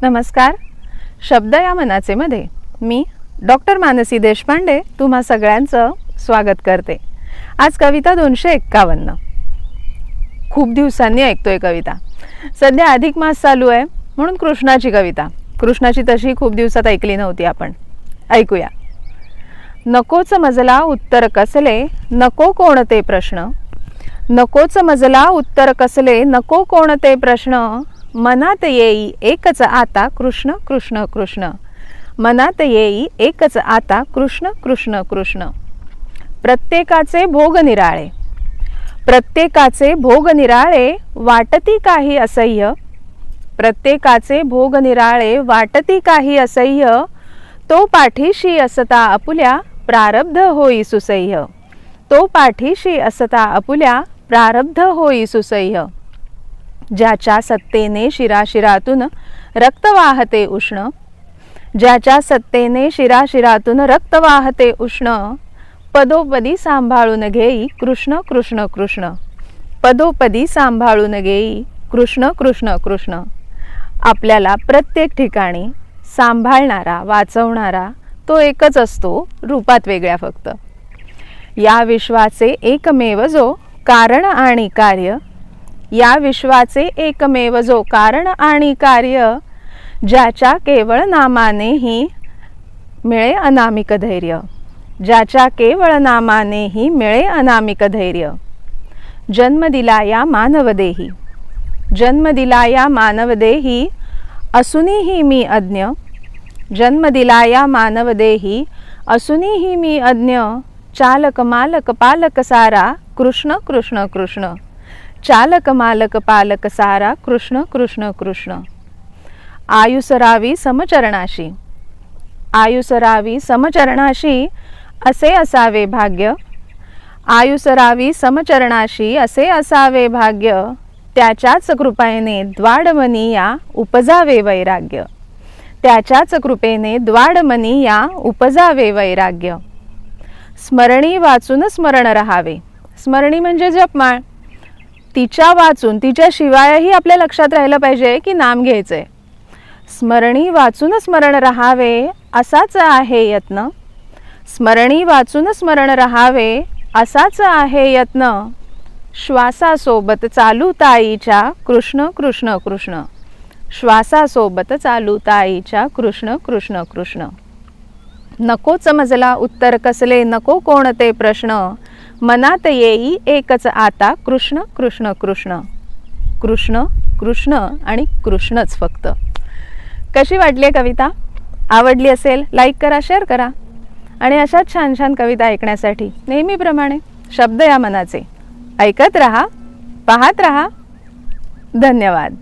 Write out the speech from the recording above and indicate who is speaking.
Speaker 1: नमस्कार. शब्द या मनाचे मध्ये मी डॉक्टर मानसी देशपांडे तुम्हा सगळ्यांचं स्वागत करते. आज कविता 251. खूप दिवसांनी ऐकतोय कविता. सध्या अधिक मास चालू आहे म्हणून कृष्णाची कविता. कृष्णाची तशी खूप दिवसात ऐकली नव्हती आपण. ऐकूया. नकोच मजला उत्तर कसले नको कोणते प्रश्न. नकोच मजला उत्तर कसले नको कोणते प्रश्न. मनात येई एकच आता कृष्ण कृष्ण कृष्ण. मनात येई एकच आता कृष्ण कृष्ण कृष्ण. प्रत्येकाचे भोग निराळे. प्रत्येकाचे भोग निराळे वाटती काही असह्य. प्रत्येकाचे भोग निराळे वाटती काही असह्य. तो पाठीशी असता आपुल्या प्रारब्ध होई सुसह्य. तो पाठीशी असता आपुल्या प्रारब्ध होई सुसह्य. ज्याच्या सत्तेने शिराशिरातून रक्त वाहते उष्ण. ज्याच्या सत्तेने शिराशिरातून रक्त वाहते उष्ण. पदोपदी सांभाळून घेई कृष्ण कृष्ण कृष्ण. पदोपदी सांभाळून घेई कृष्ण कृष्ण कृष्ण. आपल्याला प्रत्येक ठिकाणी सांभाळणारा वाचवणारा तो एकच असतो, रूपात वेगळ्या फक्त. या विश्वाचे एकमेव जो कारण आणि कार्य. या विश्वाचे एकमेव जो कारण आणि कार्य. ज्याच्या केवळ नामानेही मिळे अनामिक धैर्य. ज्याच्या केवळ नामानेही मिळे अनामिक धैर्य. जन्म दिला या मानवदेही. जन्म दिला या मानवदेही असूनही मी अज्ञ. जन्म दिला या मानवदेही असूनही मी अज्ञ. चालक मालक पालक सारा कृष्ण कृष्ण कृष्ण. चालक मालक पालक सारा कृष्ण कृष्ण कृष्ण. आयुसरावी समचरणाशी. आयुसरावी समचरणाशी असे असावे भाग्य. आयुसरावी समचरणाशी असे असावे भाग्य. त्याच्याच कृपेने द्वाडमनी या उपजावे वैराग्य. त्याच्याच कृपेने द्वाडमनी या उपजावे वैराग्य. स्मरणी वाचून स्मरण रहावे. स्मरणी म्हणजे जपमाळ. तिच्या वाचून तिच्या शिवायही आपल्या लक्षात राहिलं पाहिजे की नाम घ्यायचंय. स्मरणी वाचून स्मरण रहावे असाच आहे यत्न. स्मरणी वाचून स्मरण रहावे असाच आहे यत्न. श्वासासोबत चालू ताईच्या कृष्ण कृष्ण कृष्ण. श्वासासोबत चालू ताईच्या कृष्ण कृष्ण कृष्ण. नकोच मजला उत्तर कसले नको कोणते प्रश्न. मनात येई एकच आता कृष्ण कृष्ण कृष्ण. कृष्ण कृष्ण आणि कृष्णच फक्त. कशी वाटली कविता? आवडली असेल लाईक करा, शेअर करा. आणि अशाच छान छान कविता ऐकण्यासाठी नेहमीप्रमाणे शब्द या मनाचे ऐकत रहा, पाहत रहा. धन्यवाद.